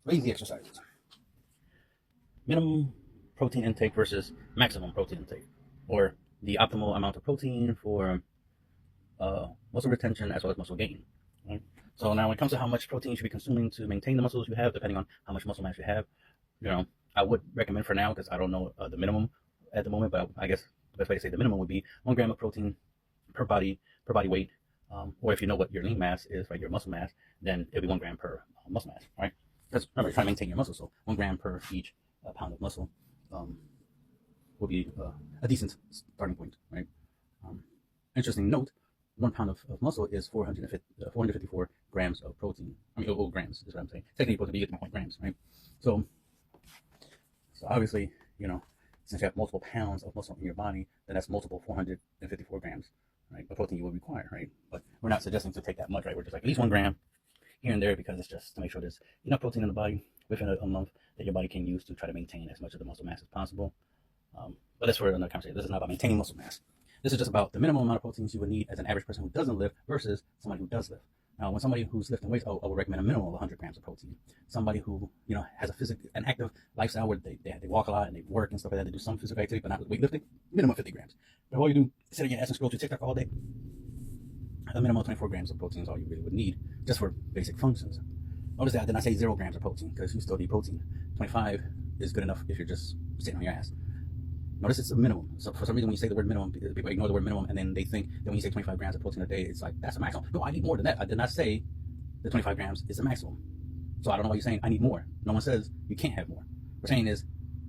Lazy exercises. Minimum protein intake versus maximum protein intake, or the optimal amount of protein for muscle retention as well as muscle gain. Right? So now when it comes to how much protein you should be consuming to maintain the muscles you have, depending on how much muscle mass you have, you know, I would recommend for now, because I don't know the minimum at the moment, but I guess the best way to say the minimum would be 1 gram of protein per body weight. Or if you know what your lean mass is, right, your muscle mass, then it'll be 1 gram per muscle mass, right? Because remember, you're trying to maintain your muscle, so 1 gram per each pound of muscle um, will be a decent starting point, right? Um, Interesting note: 1 pound of muscle is 454 grams of protein. I mean, grams is what I'm saying. Technically, supposed to be 8 grams, right? So, so obviously, since you have multiple pounds of muscle in your body, then that's multiple 454 grams, right? Of protein you will require, right? But we're not suggesting to take that much, right? We're just like at least 1 gram here and there, because it's just to make sure there's enough protein in the body within a month that your body can use to try to maintain as much of the muscle mass as possible. But that's for another conversation. This is not about maintaining muscle mass. This is just about the minimum amount of proteins you would need as an average person who doesn't lift versus somebody who does lift. Now, when somebody who's lifting weights, I would recommend a minimum of 100 grams of protein. Somebody who has an active lifestyle where they walk a lot and they work and stuff like that, they do some physical activity but not weightlifting, minimum 50 grams. But all you do is sit on your ass and scroll through TikTok all day. A minimum of 24 grams of protein is all you really would need just for basic functions. Notice that I did not say 0 grams of protein, because you still need protein. 25 is good enough if you're just sitting on your ass. Notice it's a minimum. So for some reason, when you say the word minimum, people ignore the word minimum, and then they think that when you say 25 grams of protein a day, it's like, that's a maximum. No, I need more than that. I did not say the 25 grams is the maximum. So I don't know why you're saying I need more. No one says you can't have more. We're saying is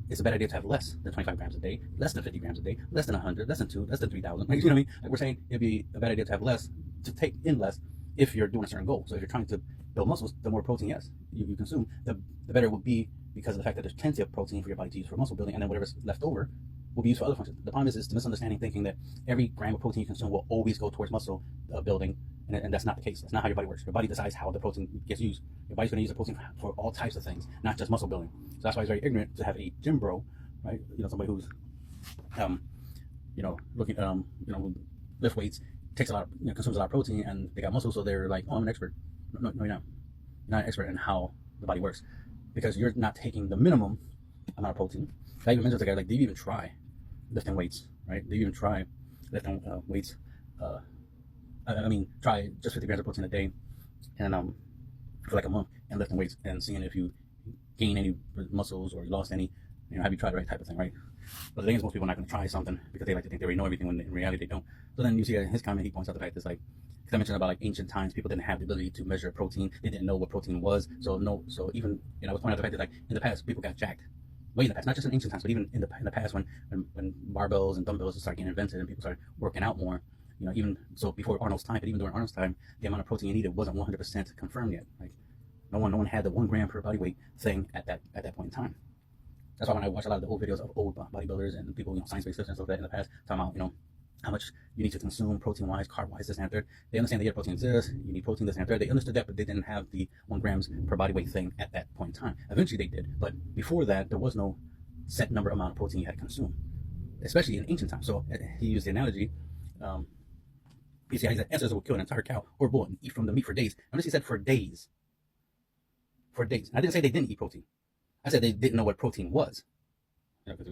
it's a better idea to have less than 25 grams a day, less than 50 grams a day, less than 100, less than 2, less than 3,000. You know what I mean? Like, we're saying it'd be a better idea to have less, to take in less, if you're doing a certain goal. So if you're trying to build muscles, the more protein, yes, you consume, the better it will be, because of the fact that there's plenty of protein for your body to use for muscle building, and then whatever's left over will be used for other functions. The problem is the misunderstanding, thinking that every gram of protein you consume will always go towards muscle building, and that's not the case. That's not how your body works. Your body decides how the protein gets used. Your body's going to use the protein for all types of things, not just muscle building. So that's why it's very ignorant to have a gym bro, right? Somebody who's, looking, who lift weights, takes a lot, consumes a lot of protein, and they got muscle, so they're like, oh, I'm an expert. No, you're not. You're not an expert in how the body works, because you're not taking the minimum amount of protein. I even mentioned to the guy, like, do you even try lifting weights, right? Do you even try lifting weights? Try just 50 grams of protein a day, and for like a month, and lifting weights and seeing if you gain any muscles or you lost any. Have you tried the right type of thing, right? But the thing is, most people are not going to try something because they like to think they already know everything, when in reality they don't. So then you see in his comment, he points out the fact that, like, because I mentioned about, like, ancient times, people didn't have the ability to measure protein. They didn't know what protein was. So even, I was pointing out the fact that, like, in the past, people got jacked. Way in the past, not just in ancient times, but even in the past, when barbells and dumbbells started getting invented and people started working out more. Even so before Arnold's time, but even during Arnold's time, the amount of protein you needed wasn't 100% confirmed yet. Like, no one had the 1 gram per body weight thing at that point in time. That's why when I watch a lot of the old videos of old bodybuilders and people, science-based lifts and stuff like that in the past, talking about, how much you need to consume protein-wise, carb-wise, this and third. They understand that your protein exists, you need protein, this and third. They understood that, but they didn't have the 1 grams per body weight thing at that point in time. Eventually they did, but before that, there was no set number amount of protein you had to consume, especially in ancient times. So he used the analogy, he said ancestors would kill an entire cow or bull and eat from the meat for days. Notice he said for days. For days. I didn't say they didn't eat protein. I said they didn't know what protein was. Because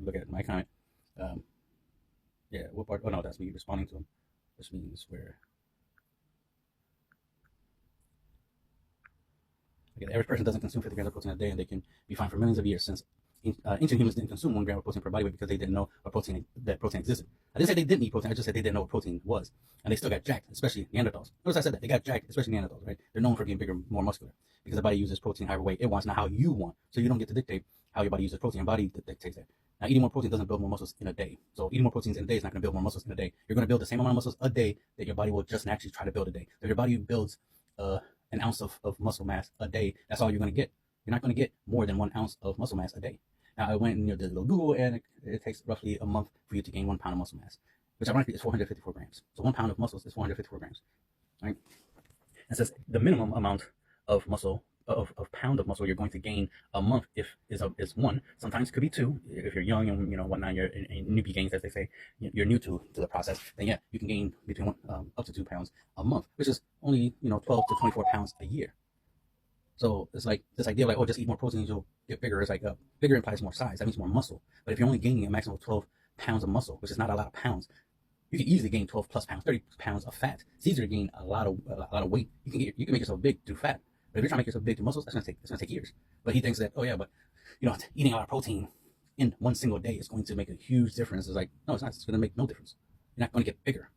look at my comment. What part? Oh no, that's me responding to him. Which means where. Okay, the average person doesn't consume 50 grams of protein a day, and they can be fine for millions of years, since ancient humans didn't consume 1 gram of protein per body weight because they didn't know what protein existed. I didn't say they didn't eat protein. I just said they didn't know what protein was, and they still got jacked, especially Neanderthals. Notice I said that they got jacked, especially Neanderthals, right? They're known for being bigger, more muscular, because the body uses protein however way it wants, not how you want. So you don't get to dictate how your body uses protein. Your body dictates that. Now, eating more protein doesn't build more muscles in a day. So eating more proteins in a day is not going to build more muscles in a day. You're going to build the same amount of muscles a day that your body will just naturally try to build a day. So if your body builds an ounce of muscle mass a day, that's all you're going to get. You're not going to get more than 1 ounce of muscle mass a day. Now, I went and did a little Google, and it takes roughly a month for you to gain 1 pound of muscle mass, which ironically is 454 grams. So 1 pound of muscles is 454 grams, right? It says the minimum amount of muscle, of pound of muscle you're going to gain a month is 1. Sometimes it could be 2. If you're young and whatnot, you're in newbie gains, as they say, you're new to the process, then yeah, you can gain between up to 2 pounds a month, which is only 12 to 24 pounds a year. So it's like this idea of like, oh, just eat more protein, you'll get bigger. It's like bigger implies more size. That means more muscle. But if you're only gaining a maximum of 12 pounds of muscle, which is not a lot of pounds, you can easily gain 12 plus pounds, 30 pounds of fat. It's easier to gain a lot of weight. You can make yourself big through fat. But if you're trying to make yourself big through muscles, it's gonna take years. But he thinks that, oh yeah, but eating a lot of protein in one single day is going to make a huge difference. It's like, no, it's not. It's gonna make no difference. You're not gonna get bigger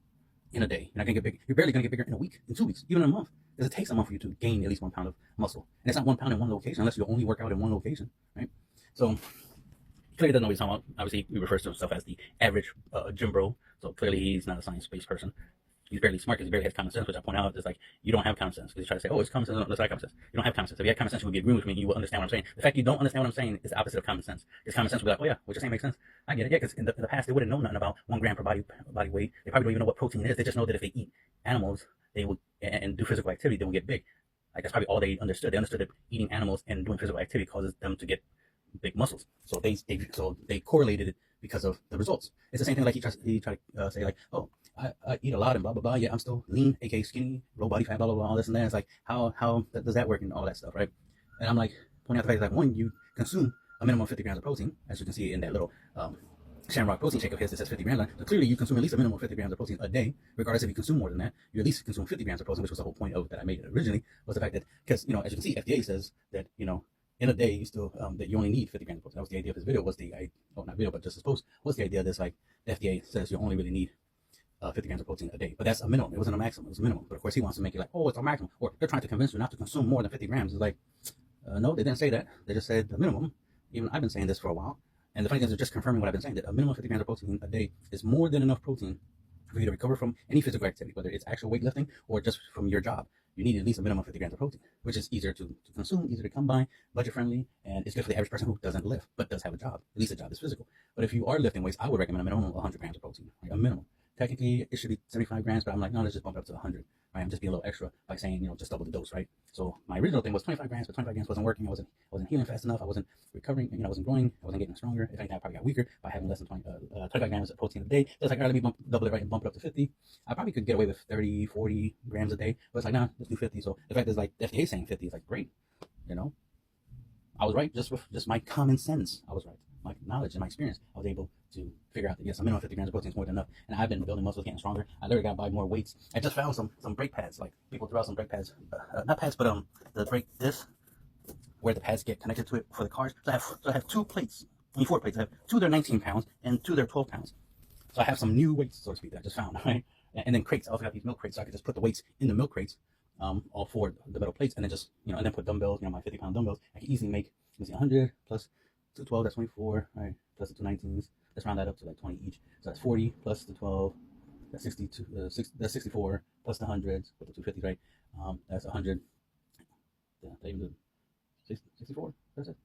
in a day. You're not gonna get bigger. You're barely gonna get bigger in a week, in 2 weeks, even in a month. Because it takes a month for you to gain at least 1 pound of muscle. And it's not 1 pound in one location unless you only work out in one location, right? So clearly doesn't know what he's talking about. Obviously, he refers to himself as the average gym bro. So clearly he's not a science-based person. He's barely smart because he barely has common sense, which I point out is like, you don't have common sense. Because you try to say, oh, it's common sense. No, that's not common sense. You don't have common sense. If you had common sense, you would be agreeing with me. You would understand what I'm saying. The fact you don't understand what I'm saying is the opposite of common sense. Because common sense would be like, oh yeah, what you're saying makes sense. I get it. Yeah, because in the past, they wouldn't know nothing about 1 gram per body weight. They probably don't even know what protein is. They just know that if they eat animals, they would and do physical activity, they will get big. Like that's probably all they understood. They understood that eating animals and doing physical activity causes them to get big muscles. So they correlated it because of the results. It's the same thing like he tried to say like, oh, I eat a lot and blah blah blah. Yeah, I'm still lean, aka skinny, low body fat, blah blah blah, all this and that. It's like how does that work and all that stuff, right? And I'm like pointing out the fact that like, one, you consume a minimum of 50 grams of protein, as you can see in that little Shamrock protein shake of his that says 50 grams on. So clearly you consume at least a minimum of 50 grams of protein a day, regardless if you consume more than that. You at least consume 50 grams of protein, which was the whole point of that I made it originally, was the fact that, because, as you can see, FDA says that, in a day you still, that you only need 50 grams of protein. That was the idea of his video, not video, but just his post, was the idea this, like, the FDA says you only really need 50 grams of protein a day. But that's a minimum. It wasn't a maximum. It was a minimum. But of course he wants to make it like, oh, it's a maximum. Or they're trying to convince you not to consume more than 50 grams. It's like, no, they didn't say that. They just said the minimum. Even I've been saying this for a while. And the funny thing is, they're just confirming what I've been saying, that a minimum of 50 grams of protein a day is more than enough protein for you to recover from any physical activity, whether it's actual weightlifting or just from your job. You need at least a minimum of 50 grams of protein, which is easier to consume, easier to come by, budget friendly, and it's good for the average person who doesn't lift but does have a job. At least a job is physical. But if you are lifting weights, I would recommend a minimum of 100 grams of protein, right? A minimum. Technically, it should be 75 grams, but I'm like, no, let's just bump it up to 100. Right? I'm just being a little extra by saying, just double the dose, right? So my original thing was 25 grams, but 25 grams wasn't working. I wasn't healing fast enough. I wasn't recovering. I wasn't growing. I wasn't getting stronger. If anything, I probably got weaker by having less than 25 grams of protein a day. So it's like, all right, let me double it, right, and bump it up to 50. I probably could get away with 30, 40 grams a day, but it's like, nah, let's do 50. So the fact is, like, the FDA saying 50 is like, great, I was right just with just my common sense. I was right. My knowledge and my experience, I was able to figure out that yes, a minimum of 50 grams of protein is more than enough. And I've been building muscles, getting stronger. I literally got to buy more weights. I just found some brake pads. Like people throw out some brake pads, not pads, but the brake disc where the pads get connected to it for the cars. So I have 2 plates. I mean 4 plates. I have 2 that are 19 pounds and 2 that are 12 pounds. So I have some new weights, so to speak, that I just found. Right? And then crates. I also got these milk crates, so I could just put the weights in the milk crates, all 4 the metal plates, and then just and then put dumbbells. My 50-pound dumbbells. I can easily make 100 plus 212, that's 24, right? Plus the 2 19s. Let's round that up to like 20 each. So that's 40 plus the 12, that's 62, that's 64 plus the 100s with the 250s, right? That's 100. Yeah, they even do 64. That's it.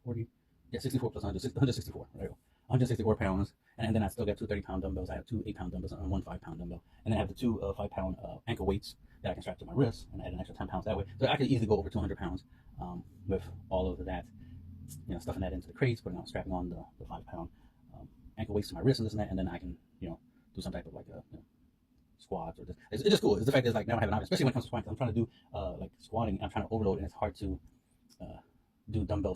40. Yeah, 64 plus 100, 164. There you go. 164 pounds. And then I still got 2 30-pound dumbbells. I have 2 8-pound dumbbells and 1 5-pound dumbbell. And then I have the 2 5-pound ankle weights that I can strap to my wrist and add an extra 10 pounds that way. So I could easily go over 200 pounds with all of that. Stuffing that into the crates, strapping on the 5-pound ankle weights to my wrist and this and that, and then I can, do some type of like squats or this. It's just cool. It's the fact that like now I have an option, especially when it comes to squatting. I'm trying to do like squatting. I'm trying to overload, and it's hard to do dumbbell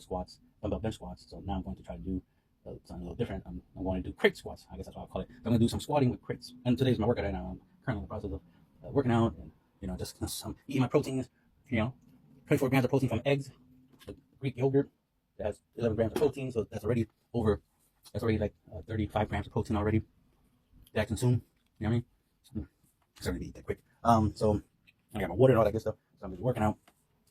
bench squats. So now I'm going to try to do something a little different. I'm going to do crate squats. I guess that's what I call it. So I'm going to do some squatting with crates. And today's my workout right now. I'm currently in the process of working out and just eating my proteins. 24 grams of protein from eggs, Greek yogurt. That has 11 grams of protein, so that's already like 35 grams of protein already that I consume. You know what I mean? It's already eat that quick. So I got my water and all that good stuff. So I'm just working out.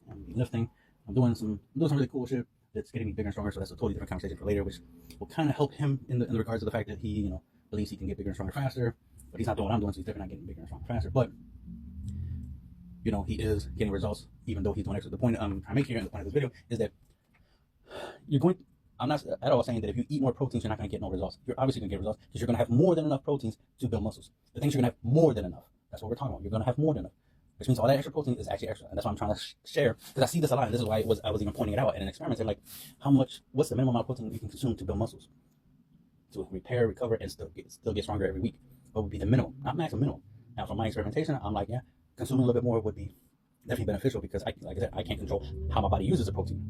I'm lifting. I'm doing some really cool shit that's getting me bigger and stronger. So that's a totally different conversation for later, which will kind of help him in the regards of the fact that he believes he can get bigger and stronger faster, but he's not doing what I'm doing, so he's definitely not getting bigger and stronger faster. But he is getting results even though he's doing extra. The point I'm trying to make here, and the point of this video is that I'm not at all saying that if you eat more proteins, you're not going to get no results. You're obviously going to get results because you're going to have more than enough proteins to build muscles. The things you're going to have more than enough. That's what we're talking about. You're going to have more than enough, which means all that extra protein is actually extra. And that's why I'm trying to share, because I see this a lot. And this is why I was even pointing it out in an experiment, saying like, what's the minimum amount of protein you can consume to build muscles, to repair, recover, and still get stronger every week? What would be the minimum? Not maximum, minimum. Now, from my experimentation, I'm like, yeah, consuming a little bit more would be definitely beneficial because like I said, I can't control how my body uses the protein.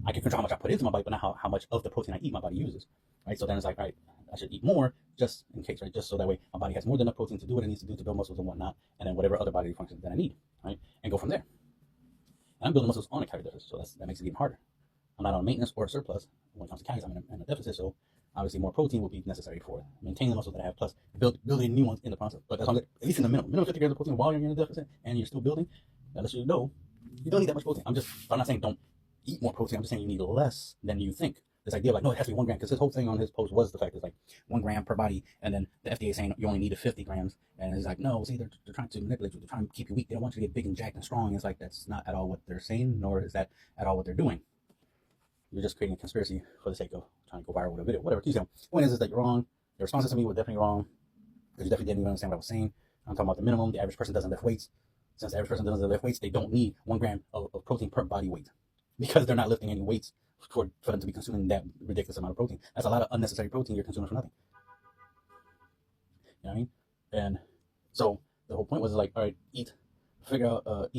I can control how much I put into my body, but not how much of the protein I eat my body uses, right? So then it's like, all right, I should eat more just in case, right? Just so that way my body has more than enough protein to do what it needs to do to build muscles and whatnot, and then whatever other bodily functions that I need, right? And go from there. And I'm building muscles on a calorie deficit, so that makes it even harder. I'm not on maintenance or a surplus when it comes to calories. I'm in a deficit, so obviously more protein will be necessary for maintaining the muscles that I have, plus building new ones in the process. But that's at least in the minimum 50 grams of protein while you're in a deficit and you're still building. That lets you know you don't need that much protein. I'm not saying don't eat more protein. I'm just saying you need less than you think. This idea of like, no, it has to be 1 gram, because his whole thing on his post was the fact it's like 1 gram per body, and then the FDA saying you only need 50 grams, and it's like, no, see, they're trying to manipulate you, they're trying to keep you weak, they don't want you to get big and jacked and strong. It's like, that's not at all what they're saying, nor is that at all what they're doing. You're just creating a conspiracy for the sake of trying to go viral with a video, whatever. The point is that you're wrong. Your responses to me were definitely wrong, because you definitely didn't even understand what I was saying. I'm talking about the minimum. The average person doesn't lift weights. Since the average person doesn't lift weights, they don't need 1 gram of protein per body weight, because they're not lifting any weights for them to be consuming that ridiculous amount of protein. That's a lot of unnecessary protein you're consuming for nothing. You know what I mean? And so the whole point was like, all right, eat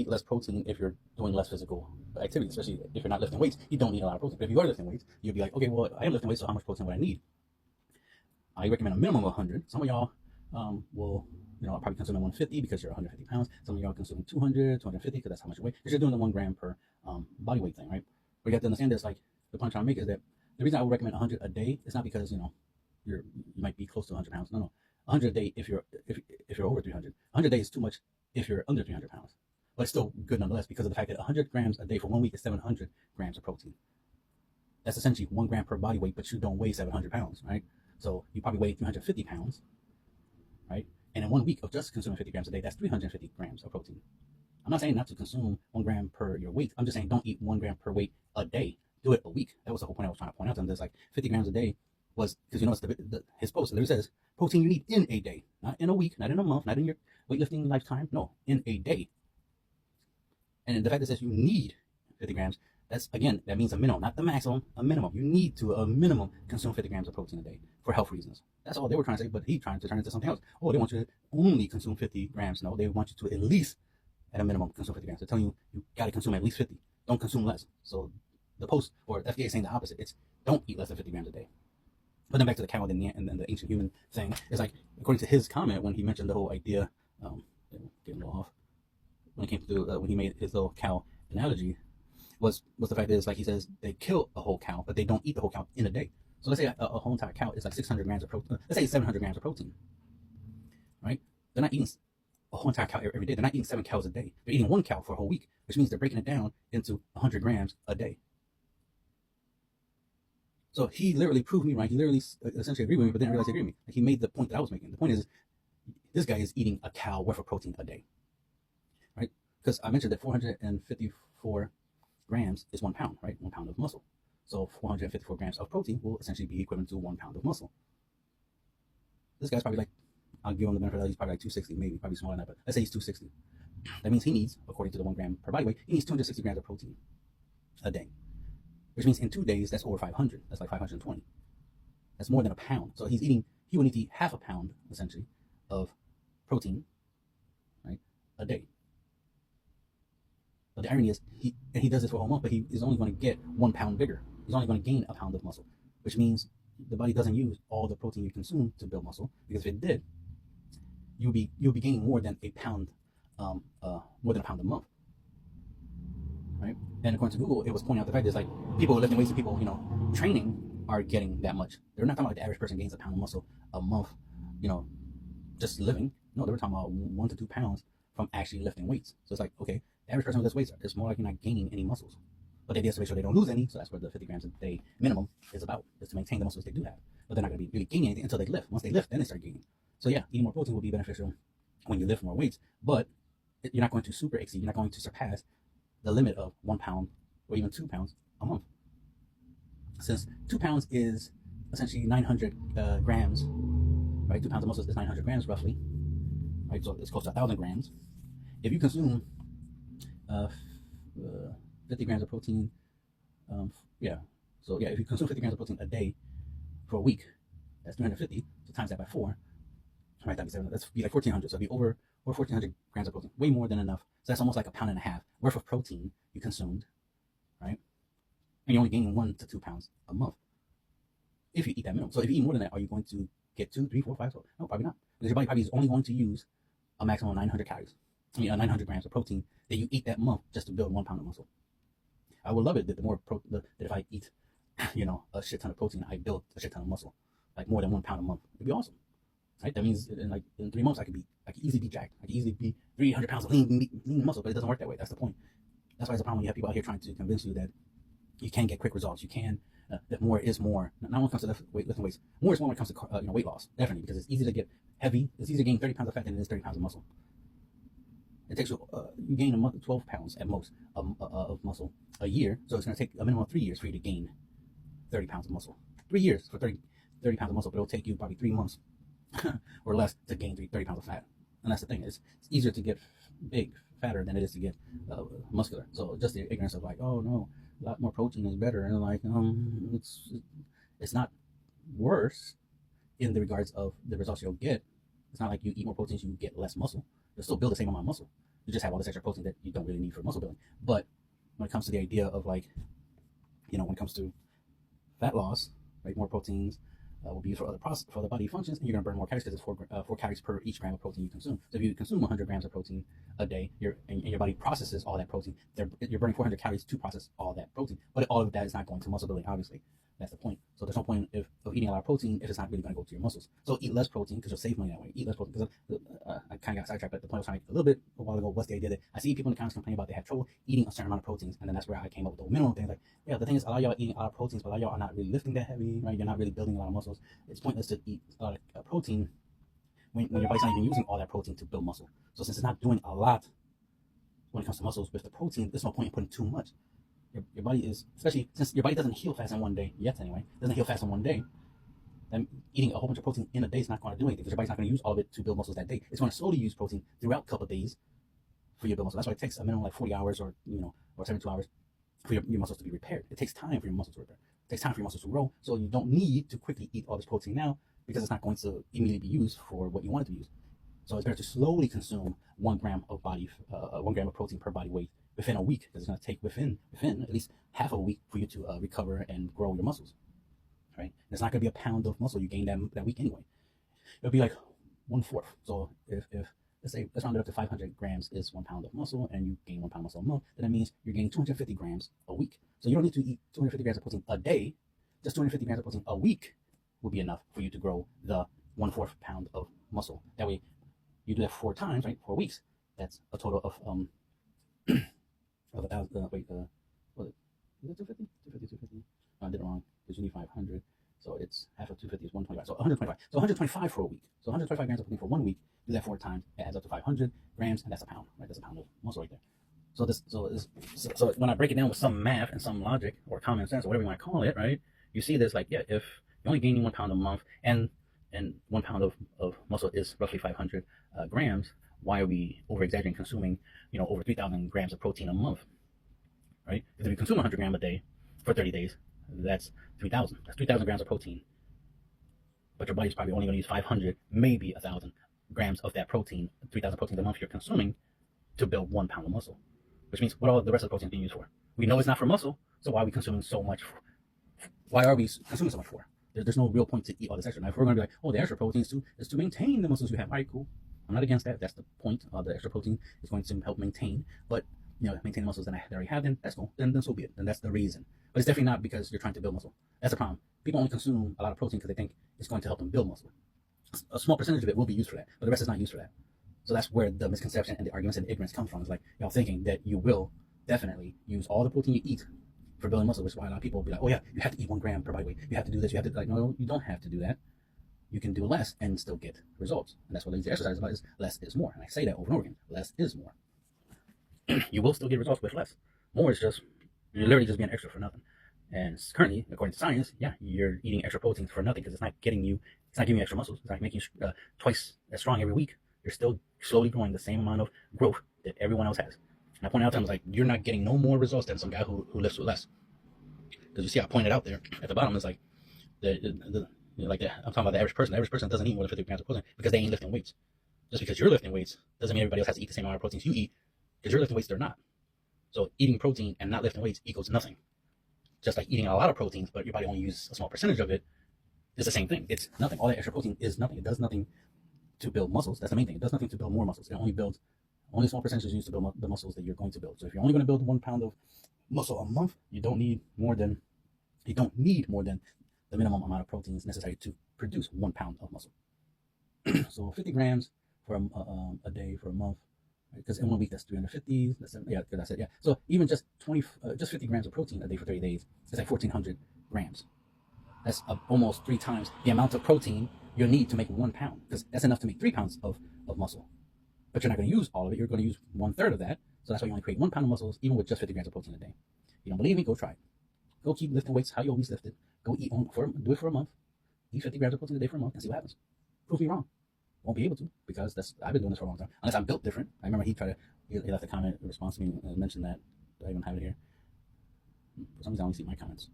less protein if you're doing less physical activity, especially if you're not lifting weights. You don't need a lot of protein. But if you are lifting weights, you'll be like, okay, well, I am lifting weights, so how much protein would I need? I recommend a minimum of 100. Some of y'all will, probably consuming 150 because you're 150 pounds. Some of y'all consuming 200, 250 because that's how much you weigh. Because you're doing the 1 gram per body weight thing, right? But you have to understand this. Like, the point I'm trying to make is that the reason I would recommend 100 a day is not because you might be close to 100 pounds. No, 100 a day if you're over 300. 100 a day is too much if you're under 300 pounds. But it's still good nonetheless, because of the fact that 100 grams a day for 1 week is 700 grams of protein. That's essentially 1 gram per body weight, but you don't weigh 700 pounds, right? So you probably weigh 350 pounds, right? And in 1 week of just consuming 50 grams a day, that's 350 grams of protein. I'm not saying not to consume 1 gram per your weight. I'm just saying don't eat 1 gram per weight a day. Do it a week. That was the whole point I was trying to point out to them. There's like 50 grams a day was, because his post there says protein you need in a day, not in a week, not in a month, not in your weightlifting lifetime. No, in a day. And the fact that it says you need 50 grams, that means a minimum, not the maximum, a minimum. You need to, a minimum, consume 50 grams of protein a day for health reasons. That's all they were trying to say, but he trying to turn it into something else. Oh, they want you to only consume 50 grams. No, they want you to at least, at a minimum, consume 50 grams. They're telling you got to consume at least 50. Don't consume less. So the post, or FDA is saying the opposite. It's don't eat less than 50 grams a day. But then back to the cow and then the ancient human thing, it's like, according to his comment when he mentioned the whole idea, getting a little off, when it came to when he made his little cow analogy, was the fact that it's like, he says they kill a whole cow, but they don't eat the whole cow in a day. So let's say a whole entire cow is like 600 grams of protein. Let's say 700 grams of protein, right? They're not eating a whole entire cow every day. They're not eating 7 cows a day. They're eating 1 cow for a whole week, which means they're breaking it down into 100 grams a day. So he literally proved me right. He literally essentially agreed with me, but didn't realize he agreed with me. Like, he made the point that I was making. The point is, this guy is eating a cow worth of protein a day, right? Because I mentioned that 454 grams is 1 pound, right? 1 pound of muscle. So 454 grams of protein will essentially be equivalent to 1 pound of muscle. This guy's probably like, I'll give him the benefit that he's probably like 260, maybe, probably smaller than that, but let's say he's 260. That means he needs, according to the 1 gram per body weight, he needs 260 grams of protein a day. Which means in 2 days, that's over 500. That's like 520. That's more than a pound. So he would need to eat half a pound, essentially, of protein, right, a day. But the irony is, he does this for a whole month, but he is only going to get 1 pound bigger. He's only going to gain a pound of muscle, which means the body doesn't use all the protein you consume to build muscle, because if it did, you'll be gaining more than a pound, more than a pound a month, right? And according to Google, it was pointing out the fact that it's like people lifting weights and people, training are getting that much. They're not talking about the average person gains a pound of muscle a month, just living. No, they were talking about 1 to 2 pounds from actually lifting weights. So it's like, okay, the average person who lifts weights is more likely not gaining any muscles. But they have to make sure they don't lose any, so that's where the 50 grams a day minimum is about, is to maintain the muscles they do have. But they're not going to be really gaining anything until they lift. Once they lift, then they start gaining. So yeah, eating more protein will be beneficial when you lift more weights, but you're not going to super exceed, you're not going to surpass the limit of 1 pound or even 2 pounds a month. Since 2 pounds is essentially 900 grams, right? 2 pounds of muscle is 900 grams roughly, right? So it's close to 1,000 grams. If you consume 50 grams of protein, if you consume 50 grams of protein a day for a week, that's 350. So times that by 4, right? That'd be 7. That's be like 1,400. So it'd be over or 1,400 grams of protein, way more than enough. So that's almost like a pound and a half worth of protein you consumed, right? And you're only gaining 1 to 2 pounds a month if you eat that minimum. So if you eat more than that, are you going to get 2, 3, 4, 5? No, probably not. Because your body probably is only going to use a maximum of 900 calories. 900 grams of protein that you eat that month just to build 1 pound of muscle. I would love it that that if I eat, a shit ton of protein, I build a shit ton of muscle, like more than 1 pound a month. It'd be awesome, right? That means in 3 months I could easily be jacked. I could easily be 300 pounds of lean muscle, but it doesn't work that way. That's the point. That's why it's a problem when you have people out here trying to convince you that you can get quick results. You can that more is more. Not when it comes to lifting weights. More is more when it comes to weight loss, definitely, because it's easy to get heavy. It's easy to gain 30 pounds of fat than it is 30 pounds of muscle. It takes you gain a month 12 pounds at most of muscle a year. So it's going to take a minimum of 3 years for you to gain 30 pounds of muscle. 3 years for 30 pounds of muscle, but it'll take you probably 3 months or less to gain 30 pounds of fat. And that's the thing. It's easier to get fatter than it is to get muscular. So just the ignorance of like, oh no, a lot more protein is better, and like it's not worse in the regards of the results you'll get. It's not like you eat more protein, you get less muscle. You'll still build the same amount of muscle. You just have all this extra protein that you don't really need for muscle building. But when it comes to the idea of like, when it comes to fat loss, right, more proteins will be used for other body functions, and you're going to burn more calories because it's 4 calories per each gram of protein you consume. So if you consume 100 grams of protein a day, and your body processes all that protein, you're burning 400 calories to process all that protein. But all of that is not going to muscle building, obviously. That's the point. So there's no point of eating a lot of protein if it's not really going to go to your muscles. So eat less protein because you'll save money that way. Eat less protein because I kind of got sidetracked, but the point I was trying to make a little bit a while ago was the idea that I see people in the comments complain about they have trouble eating a certain amount of proteins, and then that's where I came up with the minimum thing. Like, yeah, the thing is, a lot of y'all are eating a lot of proteins, but a lot of y'all are not really lifting that heavy, right? You're not really building a lot of muscles. It's pointless to eat a lot of protein when your body's not even using all that protein to build muscle. So since it's not doing a lot when it comes to muscles with the protein, there's no point in putting too much. Your body is, especially since your body doesn't heal fast in one day, yet anyway, doesn't heal fast in one day, then eating a whole bunch of protein in a day is not going to do anything because your body's not going to use all of it to build muscles that day. It's going to slowly use protein throughout a couple of days for you to build muscle. That's why it takes a minimum like 40 hours or 72 hours for your muscles to be repaired. It takes time for your muscles to repair. It takes time for your muscles to grow. So you don't need to quickly eat all this protein now because it's not going to immediately be used for what you want it to be used. So it's better to slowly consume 1 gram of 1 gram of protein per body weight within a week, because it's going to take within at least half a week for you to recover and grow your muscles, right? And it's not going to be a pound of muscle you gain that week anyway. It'll be like 1/4. So if let's round it up to 500 grams is 1 pound of muscle, and you gain 1 pound of muscle a month, then that means you're gaining 250 grams a week. So you don't need to eat 250 grams of protein a day. Just 250 grams of protein a week will be enough for you to grow the 1/4 pound of muscle. That way, you do that 4 times, right? 4 weeks. That's a total of of 1,000. Was it 250? 250. I did it wrong because you need 500. So it's half of 250 is 125. So 125. So 125 for a week. So 125 grams of protein for 1 week. Do that 4 times. It adds up to 500 grams, and that's a pound, right? That's a pound of muscle right there. So when I break it down with some math and some logic or common sense or whatever you want to call it, right? You see this like, yeah, if you're only gaining 1 pound a month and 1 pound of muscle is roughly 500 grams, why are we over exaggerating consuming, over 3,000 grams of protein a month, right? If you consume 100 grams a day for 30 days, that's 3,000. That's 3,000 grams of protein. But your body's probably only going to use 500, maybe 1,000 grams of that protein, 3,000 proteins a month you're consuming to build 1 pound of muscle. Which means what all the rest of the protein being used for? We know it's not for muscle, so why are we consuming so much? Why are we consuming so much for? There's no real point to eat all this extra. Now, if we're going to be like, oh, the extra protein is to maintain the muscles you have. All right, cool. I'm not against that. That's the point. The extra protein is going to help maintain. But, maintain the muscles that I already have, then that's cool. Then so be it. Then that's the reason. But it's definitely not because you're trying to build muscle. That's the problem. People only consume a lot of protein because they think it's going to help them build muscle. A small percentage of it will be used for that, but the rest is not used for that. So that's where the misconception and the arguments and the ignorance comes from. It's like y'all thinking that you will definitely use all the protein you eat for building muscle, which is why a lot of people will be like, oh yeah, you have to eat 1 gram per body weight. You have to do this. You have to, like, no, you don't have to do that. You can do less and still get results. And that's what lazy exercise is about, is less is more. And I say that over and over again. Less is more. You will still get results with less. More is just, you're literally just being extra for nothing. And currently, according to science, yeah, you're eating extra proteins for nothing because it's not giving you extra muscles. It's not making you twice as strong every week. You're still slowly growing the same amount of growth that everyone else has. And I pointed out to him, like, you're not getting no more results than some guy who lifts with less. Because you see, I pointed out there at the bottom, it's like, I'm talking about the average person. The average person doesn't eat more than 50 grams of protein because they ain't lifting weights. Just because you're lifting weights doesn't mean everybody else has to eat the same amount of proteins you eat. Because you're lifting weights, they're not. So eating protein and not lifting weights equals nothing. Just like eating a lot of proteins, but your body only uses a small percentage of it, is the same thing. It's nothing. All that extra protein is nothing. It does nothing to build muscles. That's the main thing. It does nothing to build more muscles. It only builds, only a small percentage is used to build the muscles that you're going to build. So if you're only going to build 1 pound of muscle a month, you don't need more than the minimum amount of proteins necessary to produce 1 pound of muscle. So 50 grams for a day for a month, because in 1 week that's 350. Yeah, because I said yeah. So even just 50 grams of protein a day for 30 days, it's like 1,400 grams. That's almost 3 times the amount of protein you'll need to make 1 pound, because that's enough to make 3 pounds of muscle. But you're not going to use all of it. You're going to use 1/3 of that. So that's why you only create 1 pound of muscles, even with just 50 grams of protein a day. You don't believe me? Go try it. Go keep lifting weights how you always lifted. Go eat do it for a month. Eat 50 grams of protein a day for a month and see what happens. Prove me wrong. Won't be able to, because I've been doing this for a long time. Unless I'm built different. I remember he left a comment in response to me and mentioned that. Do I even have it here? For some reason I only see my comments.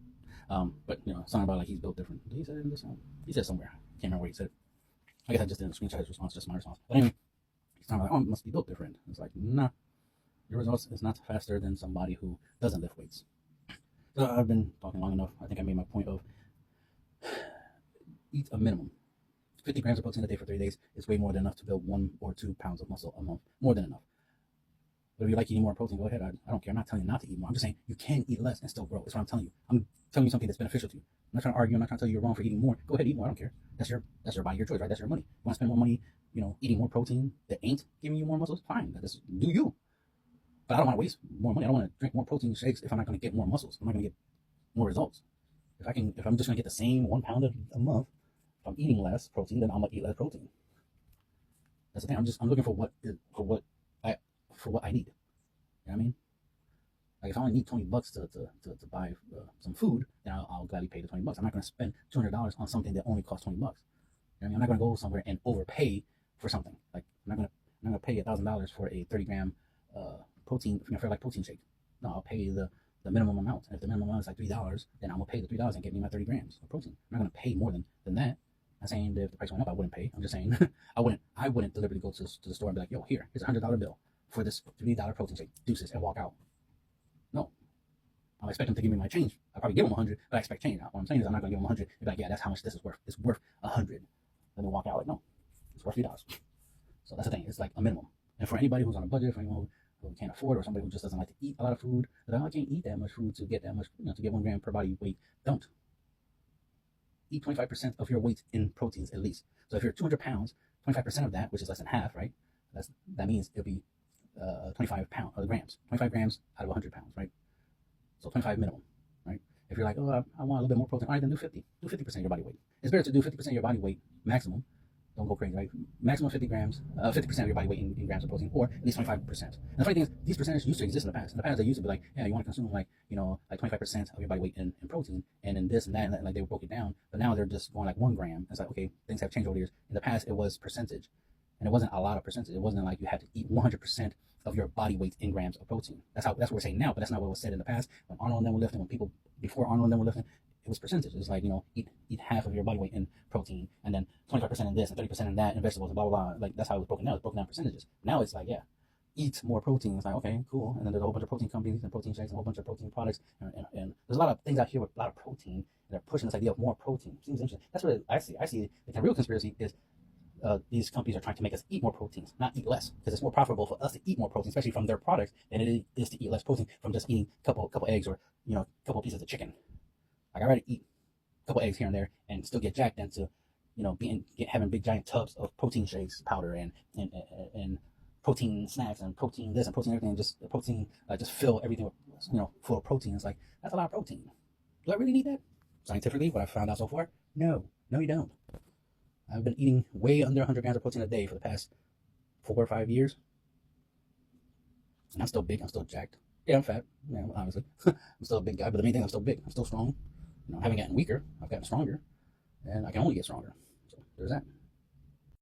But something about like he's built different. Did he say it in this? He said somewhere. I can't remember where he said it. I guess I just didn't screenshot his response, just my response. But anyway, he's talking about, it must be built different. It's like, nah, your results is not faster than somebody who doesn't lift weights. So I've been talking long enough. I think I made my point of eat a minimum. 50 grams of protein a day for 3 days is way more than enough to build 1 or 2 pounds of muscle a month. More than enough. But if you like eating more protein, go ahead. I don't care. I'm not telling you not to eat more. I'm just saying you can eat less and still grow. That's what I'm telling you. I'm telling you something that's beneficial to you. I'm not trying to argue. I'm not trying to tell you you're wrong for eating more. Go ahead, eat more. I don't care. That's your body, your choice, right? That's your money. You want to spend more money, eating more protein that ain't giving you more muscles? Fine. That's do you. But I don't want to waste more money. I don't want to drink more protein shakes if I'm not going to get more muscles. I'm not going to get more results. If I'm just going to get the same 1 pound a month, if I'm eating less protein, then I'm going to eat less protein. That's the thing. I'm looking for what I need. You know what I mean? Like if I only need $20 to buy some food, then I'll gladly pay the $20. I'm not going to spend $200 on something that only costs $20. You know what I mean? I'm not going to go somewhere and overpay for something. Like I'm not going to pay $1,000 for a 30-gram protein, for like protein shake. No, I'll pay the minimum amount. And if the minimum amount is like $3, then I'm gonna pay the $3 and get me my 30 grams of protein. I'm not gonna pay more than that. I'm not saying that if the price went up, I wouldn't pay. I'm just saying I wouldn't deliberately go to the store and be like, yo, here's a $100 bill for this $3 protein shake, deuces, and walk out. No. I'm expecting to give me my change. I probably give them 100, but I expect change. What I'm saying is I'm not gonna give them 100 and be like, yeah, that's how much this is worth. It's worth 100. Then they walk out like, no, it's worth $3. So that's the thing. It's like a minimum. And for anybody who's on a budget, for anyone who can't afford, or somebody who just doesn't like to eat a lot of food, like, I can't eat that much food to get that much, to get 1 gram per body weight. Don't. Eat 25% of your weight in proteins at least. So if you're 200 pounds, 25% of that, which is less than half, right? That means it'll be 25 grams. 25 grams out of 100 pounds, right? So 25 minimum, right? If you're like, oh, I want a little bit more protein, all right, then do 50. Do 50% of your body weight. It's better to do 50% of your body weight maximum. Don't go crazy, right? Maximum 50% of your body weight in grams of protein, or at least 25%. And the funny thing is, these percentages used to exist in the past. In the past, they used to be like, yeah, you want to consume like 25% of your body weight in protein, and in this and that, and like they broke it down. But now they're just going like 1 gram. It's like, okay, things have changed over the years. In the past, it was percentage, and it wasn't a lot of percentage. It wasn't like you had to eat 100% of your body weight in grams of protein. That's what we're saying now, but that's not what was said in the past. When Arnold and them were lifting, when people before Arnold and them were lifting, it was percentage. It was like, eat half of your body weight in protein, and then 25% in this, and 30% in that, and vegetables, and blah, blah, blah. Like, that's how it was broken down. It's broken down percentages. Now it's like, yeah, eat more protein. It's like, okay, cool. And then there's a whole bunch of protein companies and protein shakes and a whole bunch of protein products. And there's a lot of things out here with a lot of protein that are pushing this idea of more protein. Seems interesting. That's what I see. I see the real conspiracy is these companies are trying to make us eat more proteins, not eat less, because it's more profitable for us to eat more protein, especially from their products, than it is to eat less protein from just eating a couple eggs or a couple pieces of chicken. Like, I'd rather eat a couple eggs here and there and still get jacked than to having big giant tubs of protein shakes powder and protein snacks and protein this and protein everything, and just protein just fill everything with full of protein. It's like, that's a lot of protein. Do I really need that? Scientifically, what I've found out so far, no you don't. I've been eating way under 100 grams of protein a day for the past 4 or 5 years. And I'm still big. I'm still jacked. Yeah, I'm fat. Yeah, obviously. I'm still a big guy, but the main thing, I'm still big. I'm still strong. I haven't gotten weaker. I've gotten stronger. And I can only get stronger. So there's that.